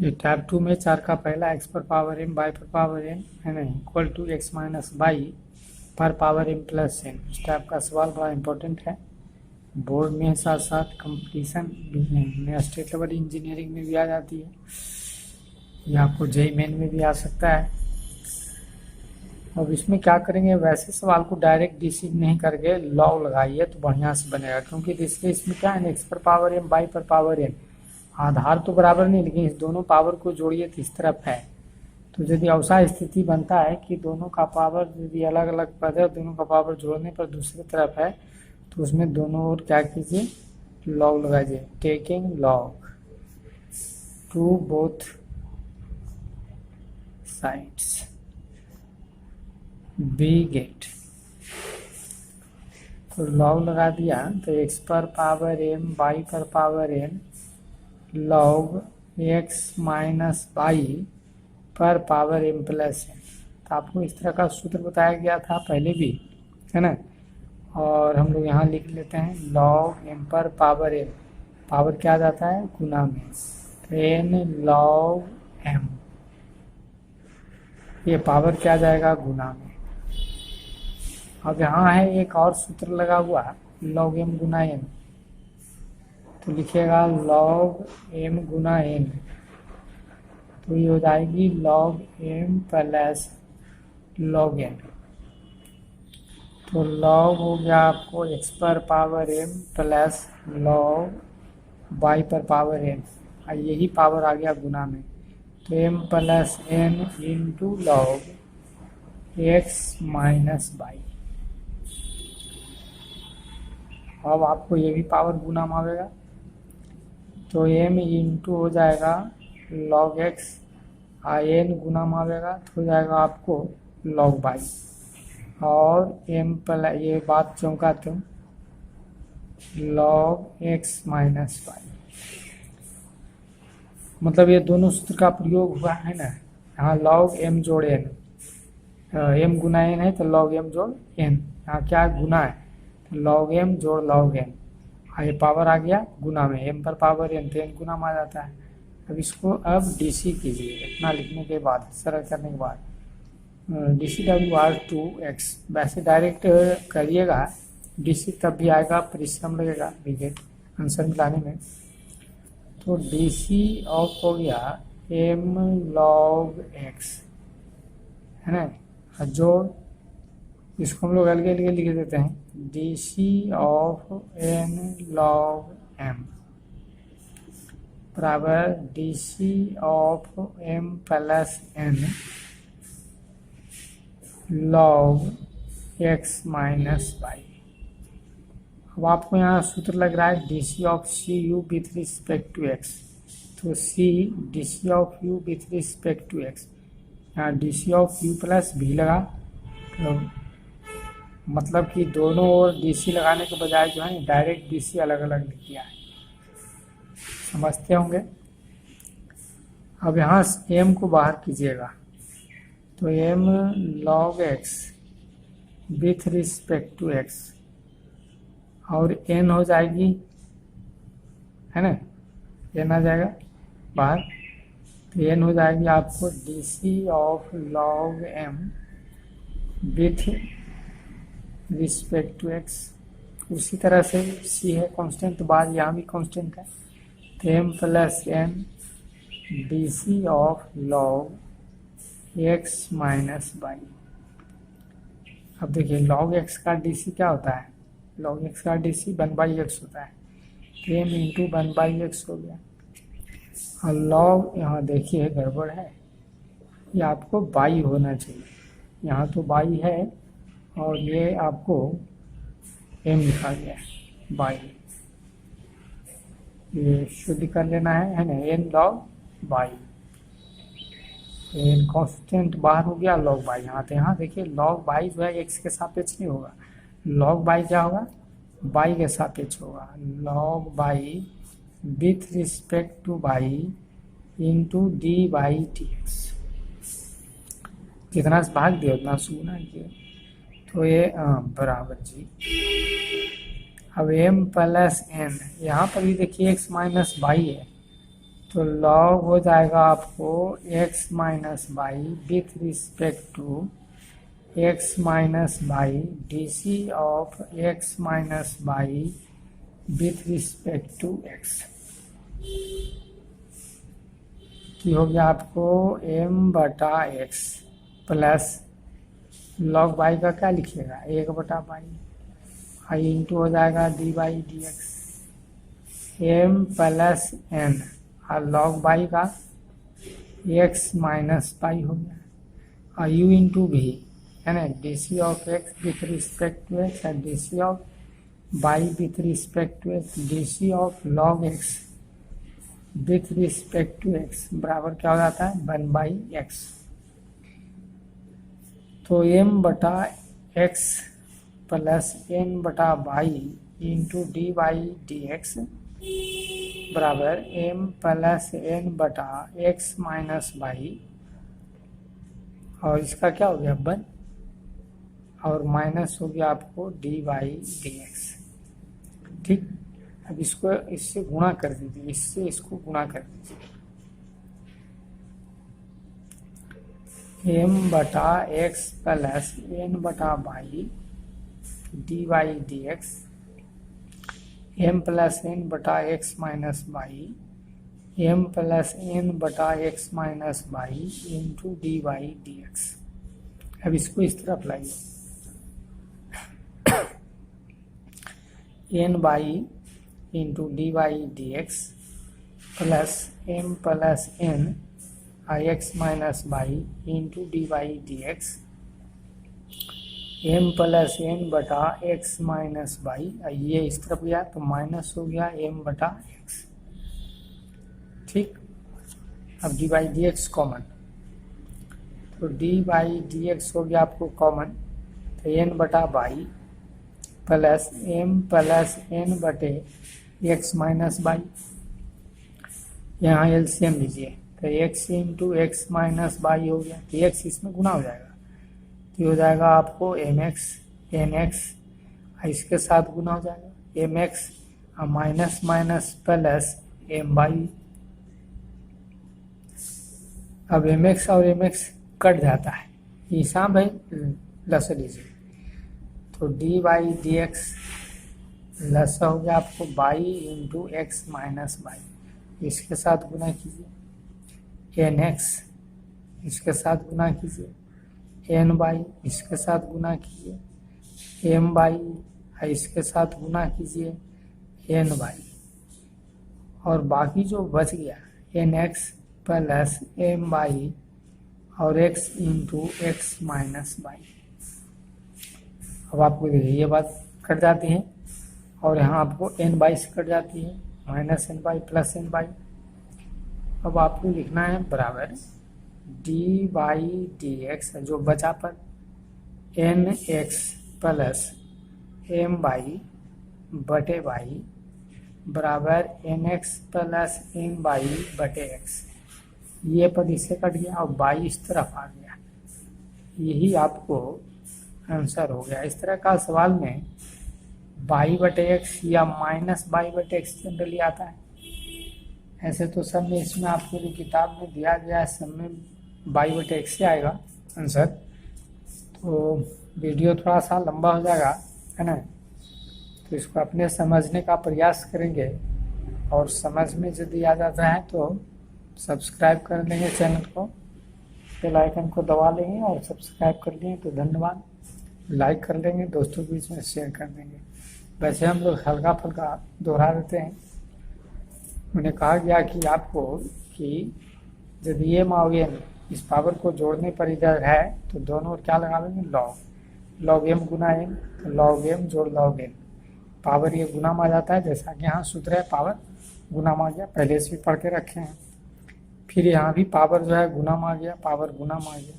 ये टाइप 2 में 4 का पहला x पर पावर m y पर पावर n है ना equal to x minus y पर पावर m प्लस n। इस टाइप का सवाल बड़ा इंपॉर्टेंट है, बोर्ड में साथ साथ कंपटीशन में स्टेट लेवल इंजीनियरिंग में भी आ जाती है, या आपको जेईई मेन में भी आ सकता है। अब इसमें क्या करेंगे, वैसे सवाल को डायरेक्ट डीसी नहीं करके लॉग लगाइए तो बढ़िया से बनेगा, क्योंकि इसके इसमें क्या है, x पर पावर m y पर पावर n आधार तो बराबर नहीं, लेकिन इस दोनों पावर को जोड़िए तो इस तरफ है। तो यदि ऐसा स्थिति बनता है कि दोनों का पावर यदि अलग अलग पद है, दोनों का पावर जोड़ने पर दूसरी तरफ है, तो उसमें दोनों ओर क्या कीजिए, लॉग लगाइए। Taking log to both sides we get, तो लॉग लगा दिया तो x पर पावर m y पर power n log x minus y पर पावर m प्लस n। तो आपको इस तरह का सूत्र बताया गया था पहले भी, है ना। और हम लोग यहाँ लिख लेते हैं लॉग m पर पावर n, पावर क्या जाता है गुना में, तो n लॉग m, ये पावर क्या जाएगा गुना में। अब यहाँ है एक और सूत्र लगा हुआ लॉग m गुना n, तो लिखिएगा लॉग m गुना n, तो ये हो जाएगी log m plus log n। तो लॉग हो गया आपको x पर power m plus log y पर पावर n, और यही पावर आ गया गुना में, तो m plus n into log x minus y। अब आपको ये भी पावर गुना में आएगा, तो m इंटू हो जाएगा log x, n गुना में आएगा तो हो जाएगा आपको log y, और m प्लस ये बात चौंका तुम log x माइनस y, मतलब ये दोनों सूत्र का प्रयोग हुआ है ना। यहाँ log m जोड़ n, m गुना n है तो log m जोड़ n, यहाँ क्या गुना है log m जोड़ log n, ये पावर आ गया गुना में, m पर पावर n तो n गुना में आ जाता है। अब इसको अब डीसी कीजिए, इतना लिखने के बाद सरल करने के बाद D W R to X, वैसे डायरेक्ट करिएगा डीसी तब भी आएगा, परिश्रम लगेगा विकेट आंसर मिलाने में। तो डीसी ऑफ हो गया m log x, है ना, जोड़ इसको हम लोग अलग अलग लिख देते हैं D C of n log m बराबर D C of m plus n log x minus y। अब आपको यहाँ सूत्र लग रहा है D C of C U with respect to x, तो C D C of you with respect to x, यहाँ D C of U plus भी लगा, तो मतलब कि दोनों ओर डीसी लगाने के बजाय जो है डायरेक्ट डीसी अलग अलग लिख दिया है, समझते होंगे। अब यहाँ m को बाहर कीजिएगा, तो m log x with respect to x, और n हो जाएगी, है ना, n आ जाएगा बाहर, तो n हो जाएगी आपको D C of log m with respect to x। उसी तरह से c है कांस्टेंट, तो बाद यहाँ भी कांस्टेंट है, तो m plus n D C of log x minus y। अब देखिए log x का डी सी क्या होता है, log x का डी सी 1/x होता है, तो m इंटू 1/x हो गया, और log यहाँ देखिए गड़बड़ है, ये आपको y होना चाहिए, यहाँ तो y है और ये आपको m लिखा गया है y, ये शुद्ध कर लेना है ना, n log y, n constant बाहर हो गया log y, यहाँ तो यहाँ देखिए log y जो है x के सापेक्ष नहीं होगा, log y क्या होगा y के सापेक्ष होगा, log y with respect to y into D Y T X, जितना से भाग दिया उतना से गुना किया, तो ये बराबर जी। अब m प्लस n, यहाँ पर भी देखिए x माइनस वाई है, तो लॉग हो जाएगा आपको x minus Y with respect to x minus Y D C of x minus Y with respect to x की हो गया आपको m बटा x प्लस लॉग बाई का क्या लिखिएगा 1 बटा बाई आई इंटू हो जाएगा D by D X M plus N और लॉग बाई का x माइनस पाई हो गया और u इंटू भी है ना D C of x with respect to x और D C of Y with respect to x D C of log x with respect to x बराबर क्या हो जाता है 1/x। तो m बटा x प्लस n बटा by into D by D x बराबर m प्लस n बटा x माइनस बाई और इसका क्या हो गया 1 और माइनस हो गया आपको डी बाई डी एक्स। ठीक, अब इसको इससे गुणा कर दीजिए, इससे इसको गुणा कर दीजिए m बटा x प्लस n बटा by D by D x m plus n बटा x minus by m plus n बटा x minus Y into D by D x. अब इसको इस तरफ लाइए n by into D by D x plus m plus n x minus Y into D by D x m plus n बटा x minus Y ये इस तरफ गया तो माइनस हो गया m बटा x। ठीक, अब d by D x common तो डी बाई डी एक्स हो गया आपको कॉमन तो n बटा by plus m plus n बटे x माइनस बाई यहाँ एलसीएम लीजिए तो x into x minus by हो गया तो x इसमें गुना हो जाएगा तो हो जाएगा आपको mx nx इसके साथ गुना हो जाएगा mx minus minus plus m by. अब mx और mx कट जाता है हिसाब है लस लीजिए तो डी बाई डी एक्स लस हो गया आपको by into x minus by इसके साथ गुना कीजिए nx इसके साथ गुना कीजिए n बाई इसके साथ गुना कीजिए m बाई इसके साथ गुना कीजिए n बाई और बाकी जो बच गया nx प्लस m बाई और x into x minus by. अब आपको देखिए ये बात कट जाती है और यहाँ आपको n बाई से कट जाती है minus n by plus n by. अब आपको लिखना है बराबर डी बाई डी एक्स जो बचा पर N X plus M Y बटे बाई बराबर N X plus M Y बटे एक्स। ये पद इससे कट गया और बाई इस तरफ आ गया, यही आपको आंसर हो गया। इस तरह का सवाल में बाई बटे एक्स या माइनस बाई बटे एक्स जनरली आता है। ऐसे तो सब में इसमें आपको जो किताब में दिया गया है सब में बाई बटे एक्स से आएगा आंसर। तो वीडियो थोड़ा सा लंबा हो जाएगा है ना, तो इसको अपने समझने का प्रयास करेंगे और समझ में यदि आ जाता है तो सब्सक्राइब कर लेंगे चैनल को, बेल आइकन को दबा लेंगे और सब्सक्राइब कर लेंगे तो धन्यवाद। लाइक कर लेंगे, दोस्तों के बीच में शेयर कर देंगे। वैसे हम लोग हल्का फुल्का दोहरा देते हैं। उन्हें कहा गया कि आपको कि यदि ये माओगे इस पावर को जोड़ने पर इधर है तो दोनों क्या लगा लेंगे लॉग एम गुना एम तो लॉग एम जोड़ लॉग एम पावर ये गुना में आ जाता है। जैसा कि यहाँ सूत्र है पावर गुना में आ गया, पहले से भी पढ़ के रखे हैं। फिर यहाँ भी पावर जो है गुना में आ गया, पावर गुना में आ गया।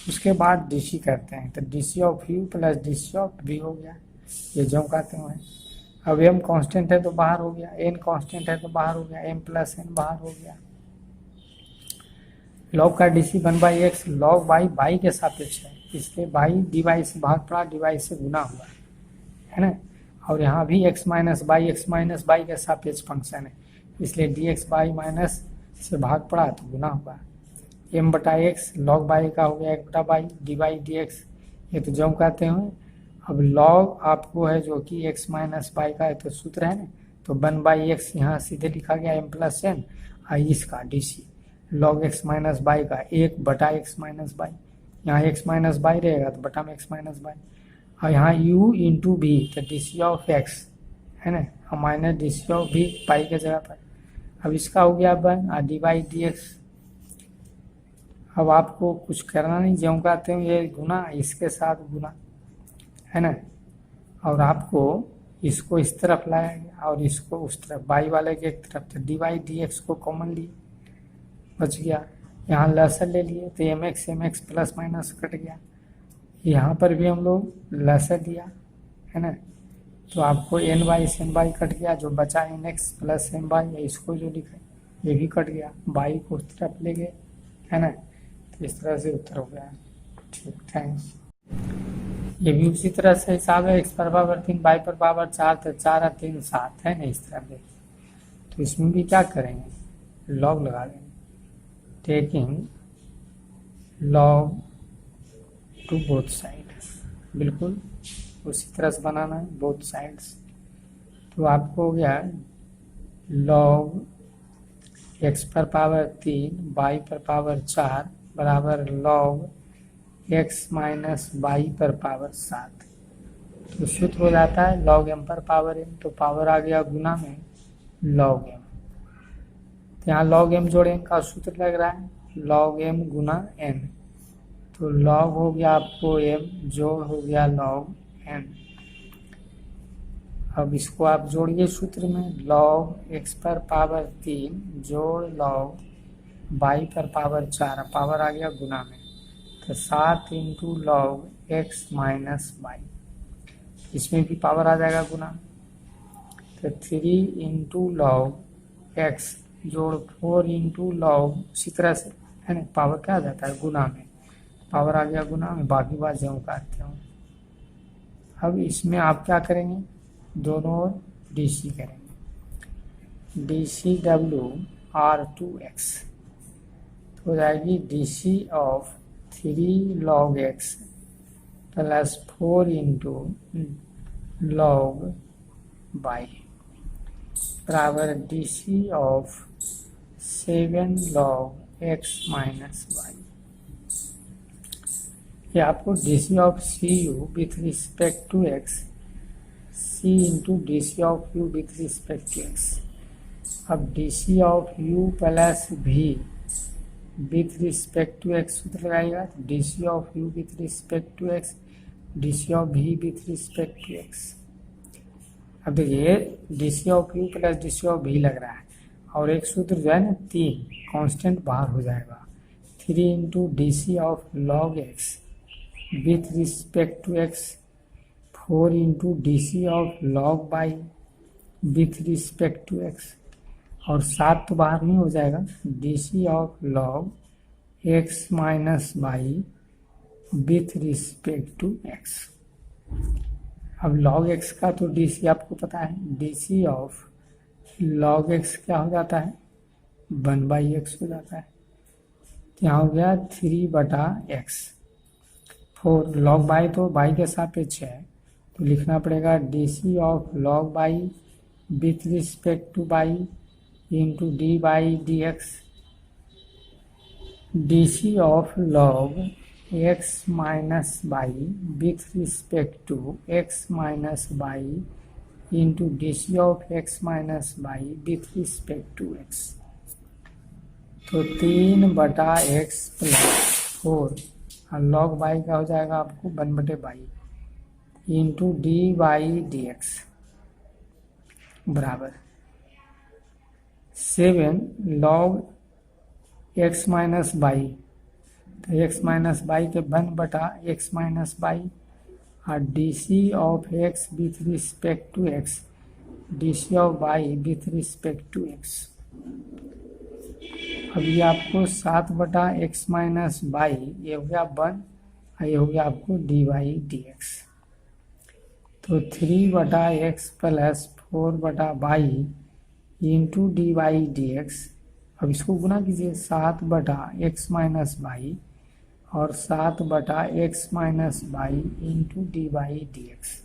उसके बाद डीसी करते हैं तो DC of U plus DC of V हो गया, ये जो कहते हैं। अब एम कांस्टेंट है तो बाहर हो गया, एन कांस्टेंट है तो बाहर हो गया, एम प्लस एन बाहर हो गया। लॉग का डीसी 1/x लॉग बाई के सापेक्ष है, इसलिए बाई डी वाई से भाग पड़ा, डी वाई से गुना हुआ है ना। और यहाँ भी x माइनस बाई के सापेक्ष फंक्शन है, इसलिए डी एक्स बाई माइनस से भाग पड़ा तो गुना होगा। एम बटा एक्स लॉग बाई का हो गया 1 बटा by D by D X, ये तो जम कहते हैं। अब लॉग आपको है जो कि एक्स माइनस बाई का है तो सूत्र है ना, तो 1/x यहाँ सीधे लिखा गया एम प्लस एन, इसका D C log X minus Y का 1 बटा एक्स माइनस बाई, यहाँ एक्स माइनस बाई रहेगा तो बटा में एक्स माइनस बाई, और यहाँ u इंटू भी तो डी सी ऑफ एक्स है ना, और माइनस डी सी ऑफ भी पाई के जगह पर। अब इसका हो गया 1 डी बाई डी एक्स। अब आपको कुछ करना नहीं, जो कहते हैं ये गुना इसके साथ गुना है ना, और आपको इसको इस तरफ लाया गया और इसको उस तरफ बाई वाले के एक तरफ, तो डी बाई डी एक्स को कॉमन लिए बच गया। यहाँ लसर ले लिए तो M X plus minus cut गया, यहाँ पर भी हम लोग लसर लिया है ना, तो आपको एन बाई से एन बाई कट गया, जो बचा N X plus M Y, इसको जो लिखा ये भी कट गया, बाई को उस तरफ ले गए है ना, तो इस तरह से उत्तर हो गया। ठीक, थैंक्स। ये भी उसी तरह से हिसाब है, एक्स पर पावर 3 बाई पर पावर 4 तो 4 और 3 7 है ना, इस तरह से। तो इसमें भी क्या करेंगे, लॉग लगा देंगे, taking log to both side, बिल्कुल उसी तरह से बनाना है बोथ साइड्स। तो आपको हो गया लॉग एक्स पर पावर 3 बाई पर पावर 4 बराबर लॉग एक्स माइनस बाई पर पावर 7। तो सूत्र हो जाता है लॉग एम पर पावर एम, तो पावर आ गया गुना में लॉग एम, तो यहाँ लॉग एम जोड़ एन का सूत्र लग रहा है लॉग एम गुना एन, तो लॉग हो गया आपको एम जोड़ हो गया लॉग एन। अब इसको आप जोड़िए सूत्र में, लॉग एक्स पर पावर 3 जोड़ लॉग बाई पर पावर 4, पावर आ गया गुना में, तो 7 into log X minus by, इसमें भी पावर आ जाएगा गुना, तो 3 इंटू लॉग एक्स जोड़ 4 इंटू लॉग, उसी तरह से है ना, पावर क्या आ जाता है गुना में, पावर आ गया गुना में, बाकी बात जो काटते हो। अब इसमें आप क्या करेंगे, दोनों ओर डी सी करेंगे, D C W R to x, तो हो जाएगी D C of 3 log X plus 4 into log Y बराबर D C of 7 log X minus Y. ये आपको D C of C U with respect to X, C into D C of you with respect to X. अब D C of U plus V with respect to X सूत्र लगाएगा, तो D C of you with respect to X D C of V with respect to X. अब देखिए D C of U plus D C of V लग रहा है, और एक सूत्र जो है ना 3 कांस्टेंट बाहर हो जाएगा, 3 into D C of log X with respect to X, 4 into D C of log Y with respect to X, और 7 तो बाहर नहीं हो जाएगा, D C of log X minus Y with respect to X. अब log X का तो D C आपको पता है, D C of log X क्या हो जाता है 1/x हो जाता है, तो यहाँ हो गया 3/x, 4 लॉग बाई तो बाई के सापेक्ष है, तो लिखना पड़ेगा D C of log Y with respect to Y into D by D X, D C of log X minus Y with respect to X minus Y into D C of X minus Y with respect to x, तो 3/x plus 4 और log Y का हो जाएगा आपको 1/बाई into D by D x बराबर 7 log X minus Y, तो X minus Y के 1/x माइनस बाई, और D C of X with respect to X D C of Y with respect to X. अब ये आपको 7/x minus Y, ये हो गया 1 और ये हो गया आपको डी बाई डी एक्स, तो 3/x प्लस 4/बाई into D by D x, अब इसको गुना कीजिए 7/x-y और 7/x-y इंटू dy/dx।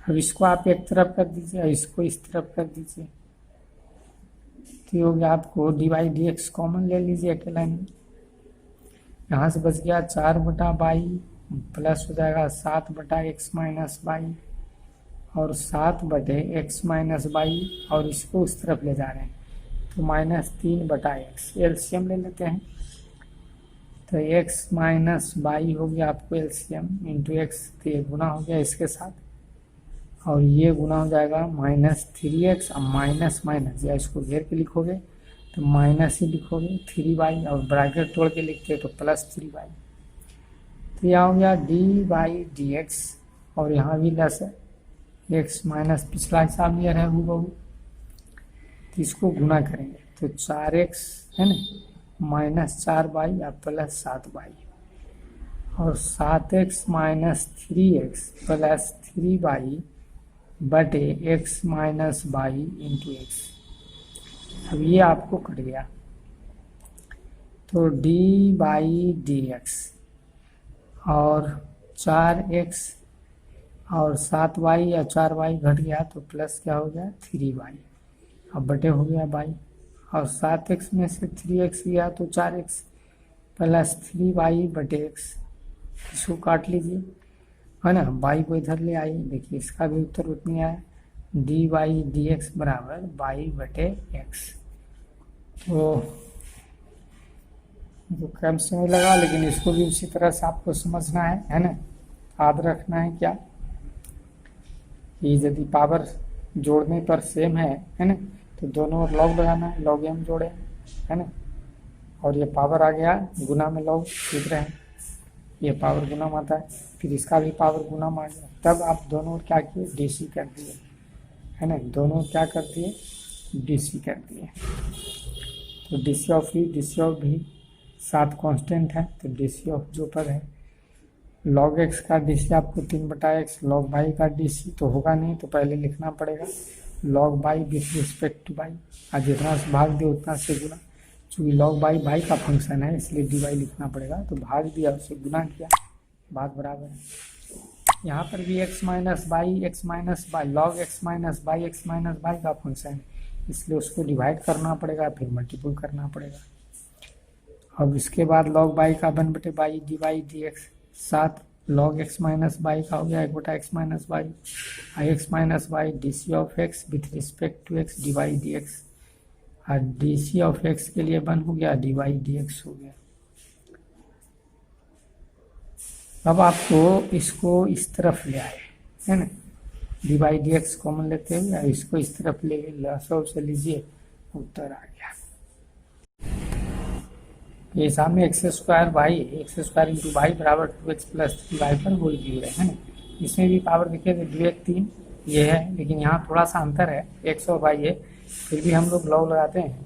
अब इसको आप एक तरफ कर दीजिए और इसको इस तरफ कर दीजिए, तो ये हो गया आपको dy/dx कॉमन ले लीजिए अकेला में, यहाँ से बच गया 4/y प्लस हो जाएगा 7/x-y और 7/x-y और इसको उस तरफ ले जा रहे हैं तो -3/x। एलसीएम ले लेते हैं, तो x-y हो गया आपको एलसीएम इंटू एक्स, तो ये गुना हो गया इसके साथ और ये गुना हो जाएगा -3x। अब माइनस माइनस या इसको घेर के लिखोगे तो माइनस ही लिखोगे 3y और ब्रैकेट तोड़ के लिखते तो +3y। तो यह हो गया dy/dx और यहाँ भी लेस है x माइनस पिछला हिसाब ये है हूबहू, तो इसको गुना करेंगे तो 4x है ना -4y या +7y और 7x -3x +3y बटे x minus y into x. अब ये आपको कट गया तो dy/dx और 4x और 7y या 4y घट गया तो प्लस क्या हो गया 3y, अब बटे हो गया y और 7x में से 3x गया तो 4x प्लस 3y बटे x। इसको काट लीजिए है ना, y को इधर ले आइए, देखिए इसका भी उत्तर उतनी आया dy/dx बराबर y बटे x। तो कम समय लगा लेकिन इसको भी उसी तरह से आपको समझना है ना। याद रखना है क्या कि यदि पावर जोड़ने पर सेम है ना, तो दोनों ओर लॉग लगाना है, लॉग m जोड़े है ना, और ये पावर आ गया गुना में लॉग सीख रहे हैं, ये पावर गुना में आता है, फिर इसका भी पावर गुना में आ गया, तब आप दोनों ओर क्या किए डीसी कर दिए है ना, दोनों क्या कर दिए डीसी कर दिए। तो DC of E DC of भी 7 कांस्टेंट है, तो डीसी ऑफ जो पद है लॉग एक्स का डीसी आपको 3/x, लॉग वाई का डीसी तो होगा नहीं, तो पहले लिखना पड़ेगा log Y with respect to Y, और जितना से भाग दिया उतना से गुना, चूँकि लॉग वाई वाई का फंक्शन है इसलिए डी वाई लिखना पड़ेगा, तो भाग दिया उसे गुना किया, बात बराबर है। यहाँ पर भी x minus Y log x minus Y का फंक्शन है, इसलिए उसको डिवाइड करना पड़ेगा फिर मल्टीपल करना पड़ेगा। अब इसके बाद लॉग वाई का 1/y dy/dx 7 log x minus Y का हो गया 1/x minus Y, x minus Y D C of X with respect to X dy/dx, और डी सी ऑफ एक्स के लिए 1 हो गया dy/dx हो गया। अब आपको इसको इस तरफ ले आए है ना, dy/dx कॉमन लेते हुए इसको इस तरफ ले लसो से लीजिए, उत्तर आ गया। ये सामने x² इंटू वाई बराबर 2x प्लस 3y पर होल क्यूब है ना, इसमें भी पावर देखिए तो 2 1 3 ये है, लेकिन यहाँ थोड़ा सा अंतर है x और y है, फिर भी हम लोग लॉग लगाते हैं,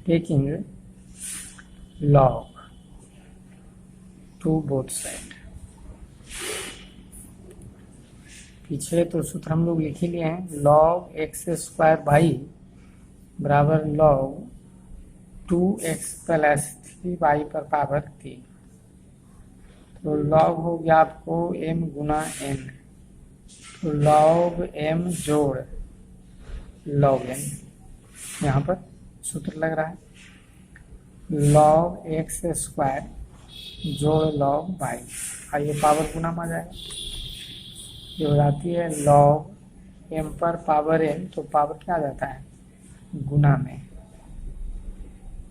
taking log to both side. पीछे तो सूत्र हम लोग लिख ही लिए हैं, लॉग x² वाई बराबर लॉग 2x प्लस 3y पर पावर 3, तो लॉग हो गया आपको m गुना n, तो लॉग m जोड़ लॉग n, यहाँ पर सूत्र लग रहा है लॉग x² जोड़ लॉग y, आइए पावर गुना में आ जाएगा, ये हो जाती है लॉग m पर पावर n, तो पावर क्या आ जाता है गुना में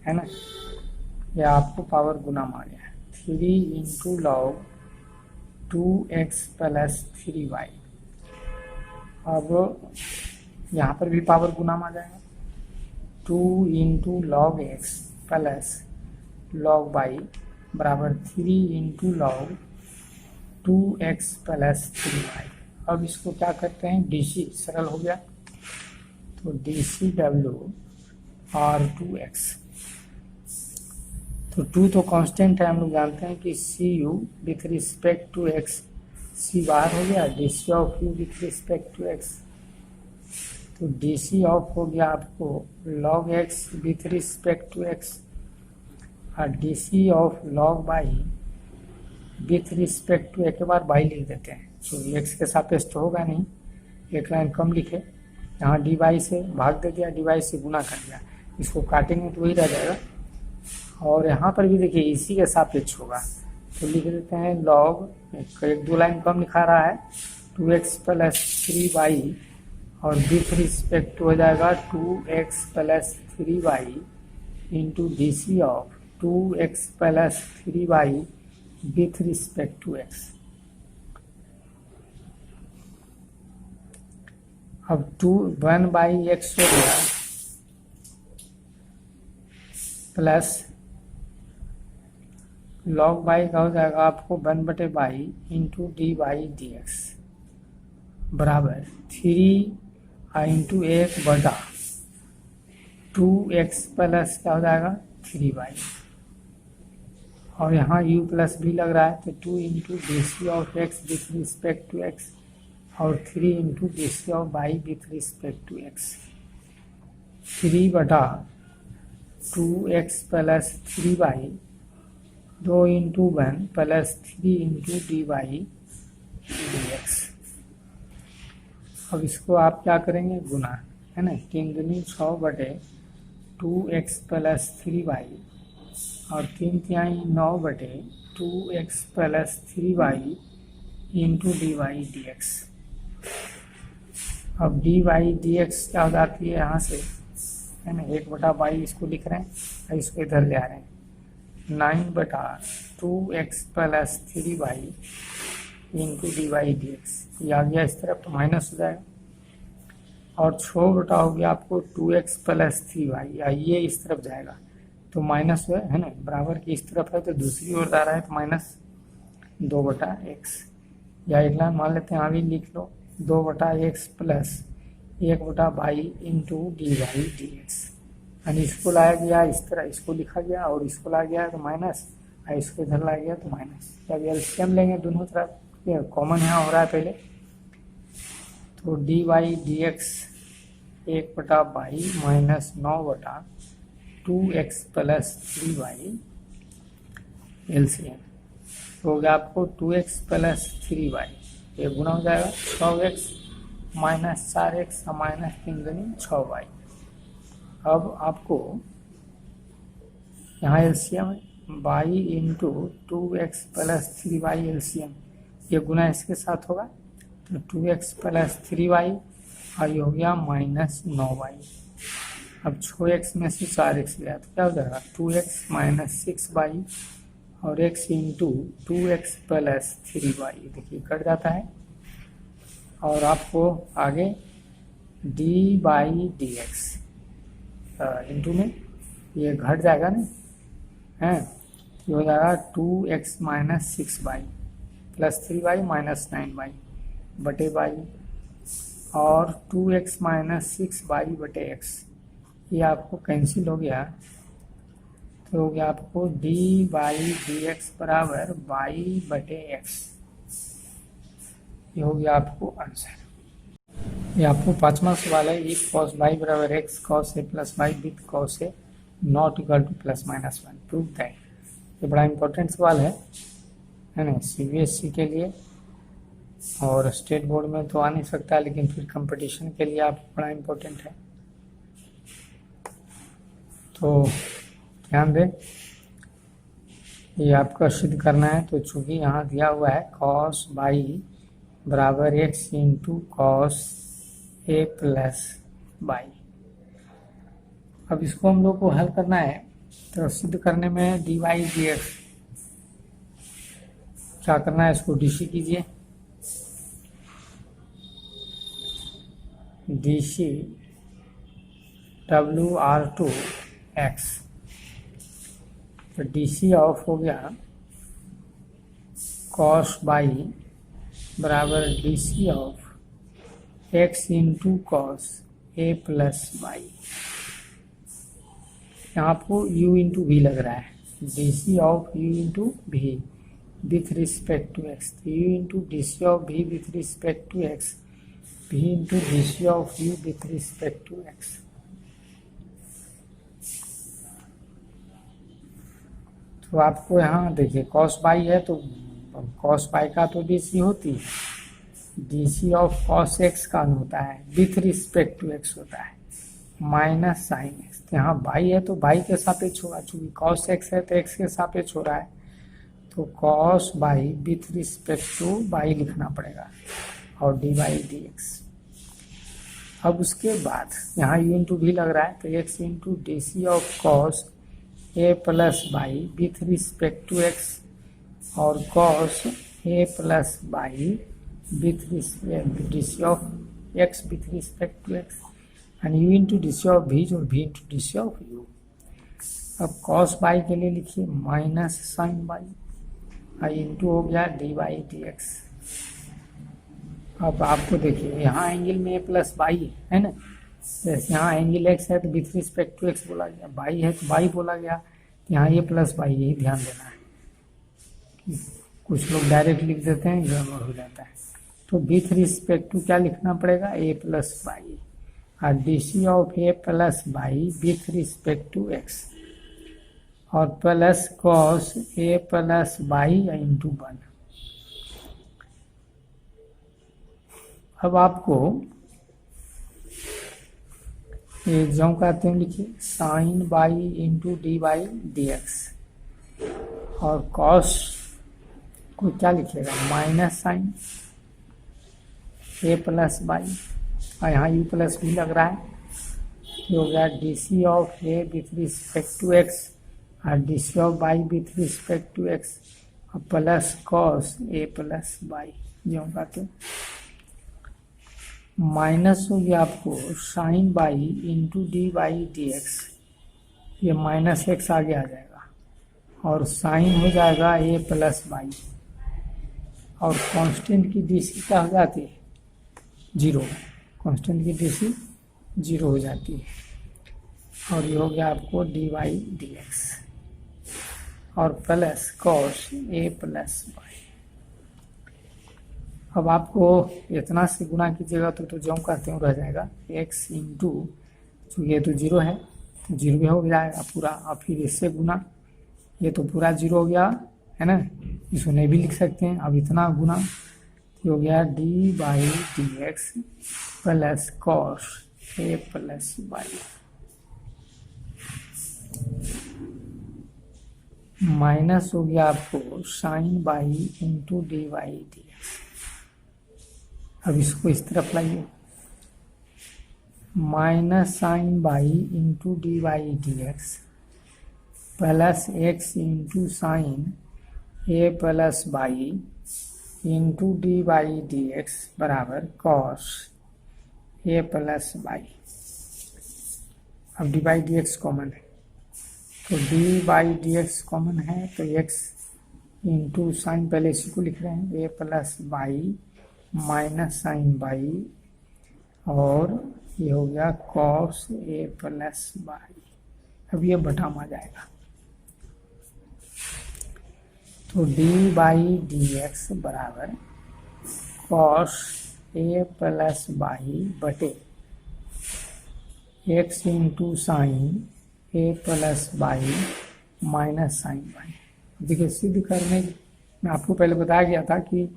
है ना, या आपको पावर गुना में आ गया 3 into log 2x plus 3y। अब यहाँ पर भी पावर गुना में आ जाएगा 2 into log x plus log y बराबर 3 into log 2x plus 3y। अब इसको क्या करते हैं डीसी, सरल हो गया, तो डीसी डब्ल्यू R2x, तो 2 तो कांस्टेंट है, हम लोग जानते हैं कि C U with respect to X, C बाहर हो गया D C of you with respect to x, तो डी सी ऑफ हो गया आपको log x with respect to x, और D C of log y with respect to एक के बाद y लिख देते हैं, तो x के सापेक्ष तो होगा नहीं, एक लाइन कम लिखे, यहाँ डी वाई से भाग दे दिया, डी वाई से गुना कर दिया, इसको काटेंगे तो वही रह जाएगा। और यहाँ पर भी देखिए इसी के सापेक्ष होगा, तो लिख देते हैं log, एक दो लाइन कम लिखा रहा है, 2x प्लस 3y, और विथ रिस्पेक्ट हो जाएगा 2x plus 3y into D C of 2x plus 3y with respect to x। अब 1/x हो गया प्लस log y का हो जाएगा आपको 1/y into D Y D x बराबर 3 इंटू 1/2x प्लस क्या हो जाएगा 3y, और यहाँ u प्लस भी लग रहा है, तो 2 into D C of x with respect to x, और 3 into D C of y with respect to x, 3/2x plus 3y, 2 into 1 plus 3 into D Y D x. अब इसको आप क्या करेंगे, गुना, है ना, 3 दूनी 6/2x प्लस 3y, और 3 तिहाई 9/2x plus 3y into D Y D x. अब डी वाई डी एक्स क्या हो जाती है यहाँ से, है ना, 1/y इसको लिख रहे हैं और इसको इधर ले आ रहे हैं, 9/2x plus 3y into D Y D X, ये आ गया इस तरफ तो माइनस हो जाएगा, और 6 हो गया आपको 2x प्लस 3y, या ये इस तरफ जाएगा तो माइनस है ना, बराबर की इस तरफ है तो दूसरी ओर जा रहा है तो माइनस 2/x, या एक लाइन मान लेते हैं यहाँ भी लिख लो, 2/x plus 1/y into D Y D x, यानी इसको लाया गया इस तरह, इसको लिखा गया और इसको लाया गया तो माइनस, और इसको इधर लाया गया तो माइनस। जब एलसीएम लेंगे दोनों तरफ, ये कॉमन यहाँ हो रहा है पहले, तो d Y D x 1/y minus 9/2x plus 3y LCM हो गया आपको 2x प्लस 3y, ये गुना हो जाएगा 6x माइनस 4x माइनस 3 दूनी 6y। अब आपको यहाँ LCM y into 2x plus 3y LCM, ये गुना इसके साथ होगा तो 2x प्लस 3y, और ये हो गया माइनस 9y। अब 6x में से 4x गया तो क्या हो जाएगा 2x माइनस 6y, और x into 2x plus 3y, देखिए कट जाता है, और आपको आगे D by D x into में ये घट जाएगा ना, है, ये हो जाएगा 2x minus 6y plus 3y minus 9y बटे y, और 2x माइनस 6y बटे x, ये आपको कैंसिल हो गया, तो हो गया आपको डी बाई डी एक्स बराबर y बटे x, ये हो गया आपको आंसर। ये आपको 5वां सवाल है, इफ cos y बराबर x cos a plus y with cos a not equal two plus minus 1 prove that. ये बड़ा इंपॉर्टेंट सवाल है ना, सीबीएसई के लिए, और स्टेट बोर्ड में तो आ नहीं सकता, लेकिन फिर कंपटीशन के लिए आप बड़ा इम्पोर्टेंट है, तो ध्यान दें, ये आपका सिद्ध करना है। तो चूंकि यहाँ दिया हुआ है cos y बराबर x into cos a plus y, अब इसको हम लोग को हल करना है, तो सिद्ध करने में डी वाई डी एक्स क्या करना है, इसको डीसी कीजिए, डीसी WR2x, तो डीसी ऑफ हो गया cos y बराबर d c of x into cos a plus y, यहाँ आपको u इंटू वी लग रहा है, d c of u into v with respect to x, तो u into D C of v with respect to x, v into D C of you with respect to x. तो आपको यहाँ देखिए cos by है तो cos by का तो D c होती है, D C of cos x का होता है विथ रिस्पेक्ट टू एक्स होता है माइनस साइन एक्स। तो यहाँ बाई है तो बाई के सापेक्ष होगा, चूंकि कॉस एक्स है तो एक्स के सापेक्ष हो रहा है, तो cos by with respect to by लिखना पड़ेगा और डी बाई डी एक्स। अब उसके बाद यहाँ यू इंटू भी लग रहा है तो X into D C of cos A plus Y with respect to X और cos A plus Y with D C of X with respect to X and U into D C of V और V into D C of U. अब cos Y के लिए लिखिए minus sine Y, I into हो गया d by D x. अब आपको देखिए यहाँ एंगल में ए प्लस बाई है ना, जैसे यहाँ एंगल एक्स है तो विथ रिस्पेक्ट टू एक्स बोला गया, बाई है तो बाई बोला गया, तो यहाँ ए प्लस बाई यही ध्यान देना है। कुछ लोग डायरेक्ट लिख देते हैं, गड़बड़ हो जाता है। तो विथ रिस्पेक्ट टू क्या लिखना पड़ेगा, ए प्लस बाई और D C of A plus Y with respect to X और plus cos A plus by into 1। अब आपको ये जो कहते हैं लिखिए sine by into D by D X और कॉस को क्या लिखिएगा माइनस साइन ए प्लस बाई और यहाँ यू प्लस भी लग रहा है, ये हो गया D C of A with respect to X और D C of Y with respect to X और प्लस कॉस ए प्लस बाई। जो कहते माइनस हो गया आपको sine by into D by D X, ये माइनस एक्स आगे आ जाएगा और साइन हो जाएगा ए प्लस बाई और कांस्टेंट की डी सी क्या हो जाती है, जीरो। कांस्टेंट की डी सी जीरो हो जाती है और ये हो गया आपको डी बाई डी एक्स और प्लस कॉस ए प्लस बाई। अब आपको इतना से गुना कीजिएगा तो जो कहते हैं रह जाएगा एक्स इंटू, चूँकि ये तो जीरो है तो जीरो भी हो जाएगा पूरा और फिर इससे गुना, ये तो पूरा जीरो हो गया है ना, इसको नहीं भी लिख सकते हैं। अब इतना गुना हो गया d by D x plus cos A plus by minus हो गया आपको sine by into D by D x. अब इसको इस तरफ लाइए minus sine by into D by D x plus x into sine A plus by into D by D x बराबर cos ए plus y. अब d by D x common है तो D by D x common है तो X into sign, पहले इसी को लिख रहे हैं A plus by minus sine by और ये हो गया कॉस ए प्लस बाई। अब ये बटाम आ जाएगा तो डी बाई डी एक्स बराबर कॉस ए प्लस बाई बटे x into sine A plus by minus sine y. देखिए सिद्ध करने में आपको पहले बताया गया था कि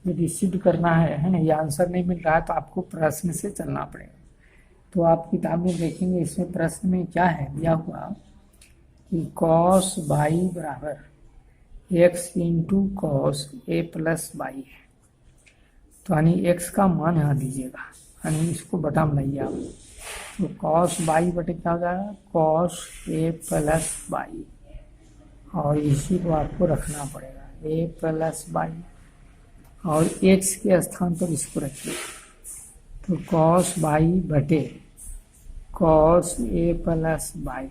यदि सिद्ध करना है ना, ये आंसर नहीं मिल रहा है तो आपको प्रश्न से चलना पड़ेगा। तो आप किताब में देखेंगे इसमें प्रश्न में क्या है दिया हुआ कि कॉस बाई बराबर x into cos A plus by है, तो यानी एक्स का मान यहाँ दीजिएगा, यानी इसको बटा में लाइए आप, तो कॉस बाई बटे क्या हो जाएगा कॉस ए प्लस बाई और इसी को आपको रखना पड़ेगा ए प्लस बाई और एक्स के स्थान पर इसको रखिए तो कॉस बाई बटे cos A plus by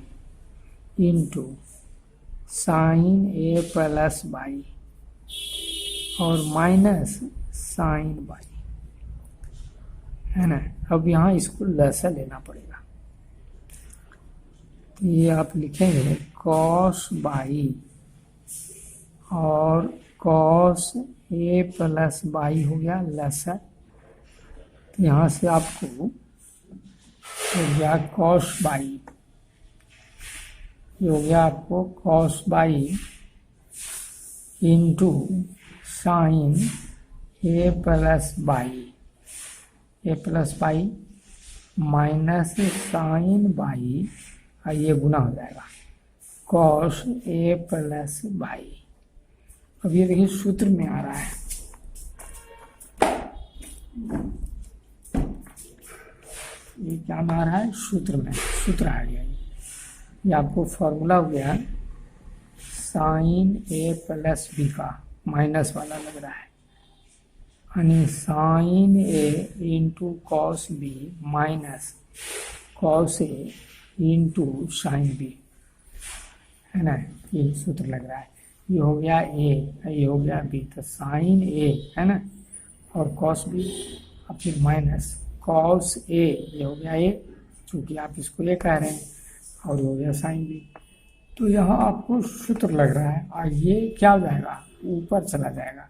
into sine A plus Y और माइनस साइन बाई है ना। अब यहाँ इसको लसा लेना पड़ेगा तो ये आप लिखेंगे कॉस बाई और कॉस ए प्लस बाई हो गया लसा, तो यहाँ से आपको हो गया कॉस बाई, ये हो गया आपको cos y into sine A plus y, a plus by minus sine by, और ये गुना हो जाएगा कॉस ए प्लस बाई। अब ये देखिए सूत्र में आ रहा है, ये क्या में आ रहा है, सूत्र में, सूत्र आ गया ये आपको फॉर्मूला हो गया साइन ए प्लस बी का, माइनस वाला लग रहा है, यानी sine A into cos B minus cos A into sine B, है ना, ये सूत्र लग रहा है। ये हो गया ए, ये हो गया बी, तो साइन ए है ना, और कॉस बी, और फिर माइनस कॉस ए, ये हो गया ए, चूँकि आप इसको ए कह रहे हैं, और हो गया साइन बी। तो यहाँ आपको सूत्र लग रहा है, और ये क्या हो जाएगा, ऊपर चला जाएगा,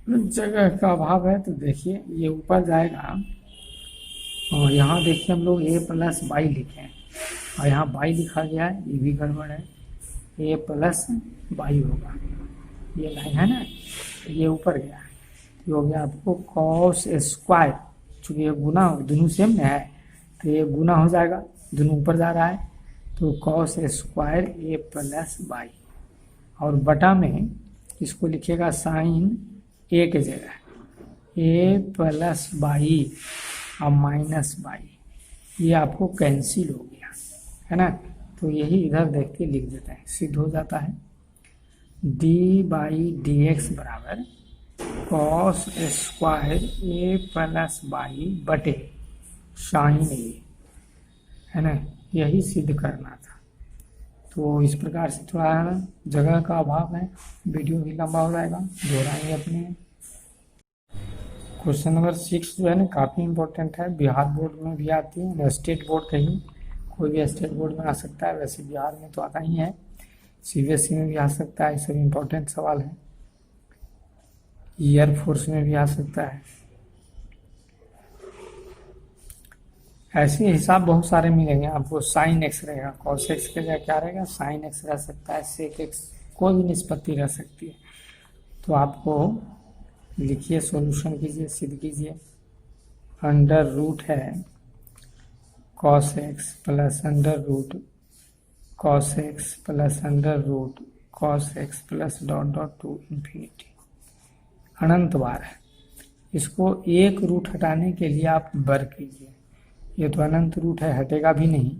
जगह का अभाव है। तो देखिए ये ऊपर जाएगा, और यहाँ देखिए हम लोग ए प्लस बाई लिखे हैं, और यहाँ बाई लिखा गया है, ये भी गड़बड़ है, ए प्लस बाई होगा, ये लाइन है ना, ये ऊपर गया है, ये हो गया आपको कॉस स्क्वायर, चूँकि ये गुना दोनों सेम में है तो ये गुना हो जाएगा, दोनों ऊपर जा रहा है, तो कॉस स्क्वायर ए प्लस बाई, और बटा में इसको लिखेगा साइन ए के जगह ए प्लस बाई और माइनस बाई, ये आपको कैंसिल हो गया है ना, तो यही इधर देख के लिख देते हैं, सिद्ध हो जाता है डी बाई डी एक्स बराबर कॉस स्क्वायर ए प्लस बाई बटे साइन ए, है ना, यही सिद्ध करना था। तो इस प्रकार से थोड़ा जगह का अभाव है, वीडियो भी लंबा हो जाएगा, दोहराएंगे अपने। क्वेश्चन नंबर 6 जो है ना काफ़ी इंपॉर्टेंट है, बिहार बोर्ड में भी आती है, स्टेट बोर्ड कहीं कोई भी स्टेट बोर्ड में आ सकता है, वैसे बिहार में तो आता ही है, सीबीएसई में भी आ सकता है, ये सब इम्पोर्टेंट सवाल है, एयरफोर्स में भी आ सकता है, ऐसे हिसाब बहुत सारे मिलेंगे आपको। साइन एक्स रहेगा, कॉस एक्स के जगह क्या रहेगा, साइन एक्स रह सकता है, सेक एक्स, कोई भी निष्पत्ति रह सकती है। तो आपको लिखिए, सॉल्यूशन कीजिए, सिद्ध कीजिए, अंडर रूट है cos x plus under root cos x plus under root cos x plus dot dot to infinity, अनंत बार है। इसको एक रूट हटाने के लिए आप वर्ग कीजिए, ये तो अनंत रूट है, हटेगा भी नहीं,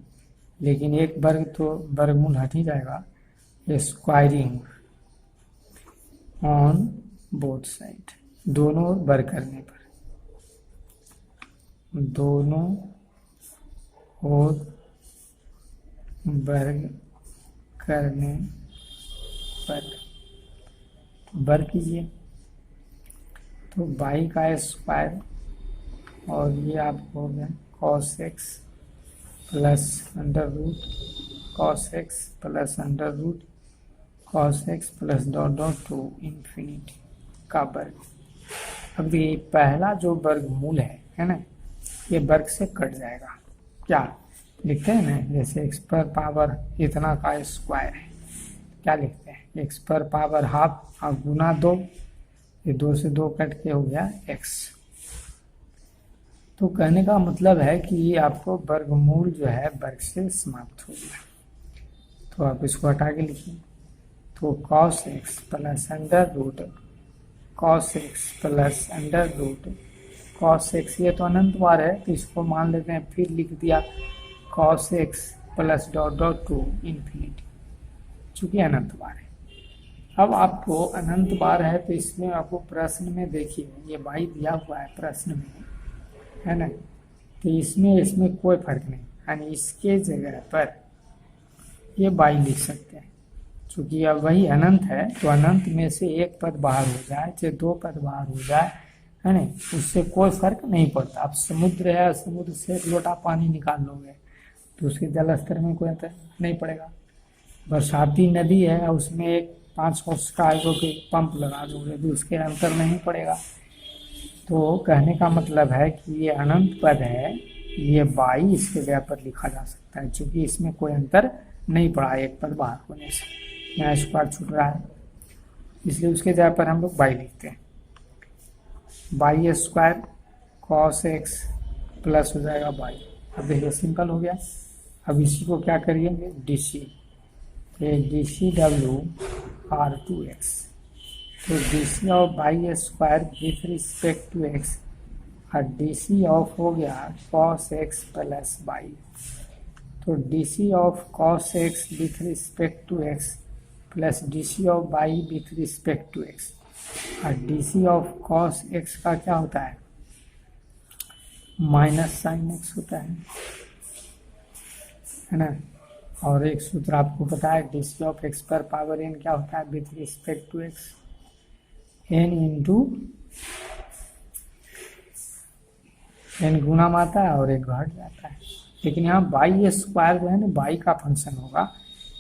लेकिन एक वर्ग तो वर्गमूल हट ही जाएगा, स्क्वायरिंग ऑन बोथ साइड, दोनों वर्ग करने पर, दोनों और वर्ग करने पर वर्ग कीजिए, तो बाई का स्क्वायर, और ये आपको हो गया cos x plus under root cos x plus under root cos x plus dot dot to infinity का वर्ग। अब ये पहला जो वर्गमूल है ना, ये वर्ग से कट जाएगा, क्या लिखते हैं ना, जैसे एक्स पर पावर इतना का स्क्वायर है, क्या लिखते हैं, एक्स पर पावर हाफ और गुना 2, ये 2 से 2 कट के हो गया एक्स। तो कहने का मतलब है कि ये आपको वर्गमूल जो है वर्ग से समाप्त हो गया, तो आप इसको हटा के लिखिए, तो cos x plus under root cos x plus under root cos x, ये तो अनंत बार है तो इसको मान लेते हैं, फिर लिख दिया cos x plus dot dot to infinity, चूँकि अनंत बार है। अब आपको अनंत बार है तो इसमें आपको प्रश्न में देखिए, ये बाई दिया हुआ है प्रश्न में, है ना, तो इसमें कोई फर्क नहीं, यानी इसके जगह पर ये बाई लिख सकते हैं, चूँकि अब वही अनंत है, तो अनंत में से एक पद बाहर हो जाए चाहे 2 पद बाहर हो जाए, है ना, उससे कोई फर्क नहीं पड़ता। अब समुद्र है, समुद्र से 1 लोटा पानी निकाल लोगे तो उसके जल स्तर में कोई अंतर नहीं पड़ेगा। बरसाती नदी है, उसमें एक 5 हॉर्स का पंप लगा दोगे तो उसके अंतर नहीं पड़ेगा। तो कहने का मतलब है कि ये अनंत पद है, ये बाई इसके जगह पर लिखा जा सकता है, क्योंकि इसमें कोई अंतर नहीं पड़ा एक पद बाहर होने से। यहाँ स्क्वायर छूट रहा है, इसलिए उसके जगह पर हम लोग बाई लिखते हैं। By square cos x plus हो जाएगा बाई। अब देखिए सिंपल हो गया। अब इसी को क्या करिएंगे, D C, D C W R to x. तो D C of Y square with respect to X, और डी सी ऑफ हो गया कॉस एक्स प्लस बाई। तो D C of cos X with respect to X plus D C of Y with respect to X, और D C of cos x का क्या होता है, minus sine x होता है ना। और एक सूत्र आपको पता है, डी सी ऑफ एक्स पर पावर एन क्या होता है with respect to X, N into N गुना आता है और एक घट जाता है। लेकिन यहाँ बाई स्क्वायर जो है ना बाई का फंक्शन होगा,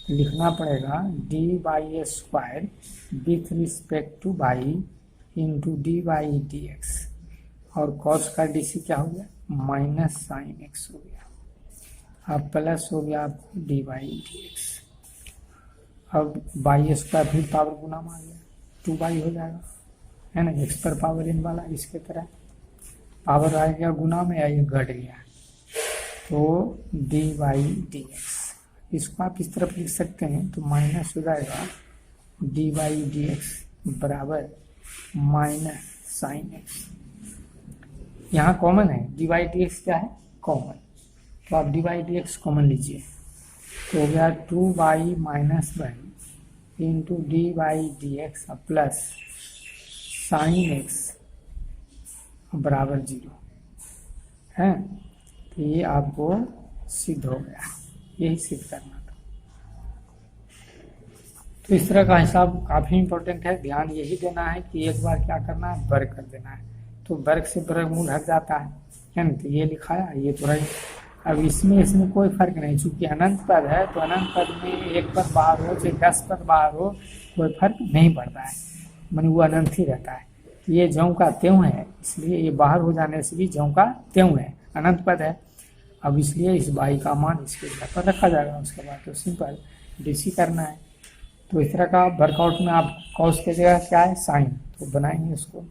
तो लिखना पड़ेगा D by square with respect to Y into D by D X, और कॉस का डी सी क्या हो गया, माइनस साइन एक्स हो गया, अब प्लस हो गया डी बाई डी एक्स। अब बाई स्क्वायर फिर पावर गुना में आ गया, 2 बाई हो जाएगा, है ना, एक्स पर पावर इन वाला इसके तरह पावर आ गया गुना में, या ये घट गया, तो डी बाई डी एक्स। इसको आप इस तरफ लिख सकते हैं, तो माइनस हो जाएगा डी बाई डी एक्स बराबर माइनस साइन एक्स। यहाँ कॉमन है, डी बाई डी एक्स क्या है, कॉमन, तो आप D by D x common लीजिए, तो हो गया 2 minus Y into D by D x plus sine x बराबर 0 है। तो ये आपको सिद्ध हो गया, यही सिद्ध करना था। तो इस तरह का हिसाब काफ़ी इंपॉर्टेंट है, ध्यान यही देना है कि एक बार क्या करना है, वर्ग कर देना है, तो वर्ग से वर्गमूल हट जाता है ना। तो ये लिखाया, ये तो रही। अब इसमें कोई फर्क नहीं, चूंकि अनंत पद है, तो अनंत पद में एक पद बाहर हो चाहे 10 पद बाहर हो, कोई फर्क नहीं पड़ता है, माने वो अनंत ही रहता है। तो ये ज्यों का त्यों है, इसलिए ये बाहर हो जाने से भी ज्यों का त्यों है, अनंत पद है। अब इसलिए इस बाई का मान इसके जगह पर रखा जाएगा, उसके बाद तो सिंपल डीसी करना है। तो इस तरह का वर्कआउट में आप कॉस के जगह क्या है, साइन, तो बनाएंगे उसको।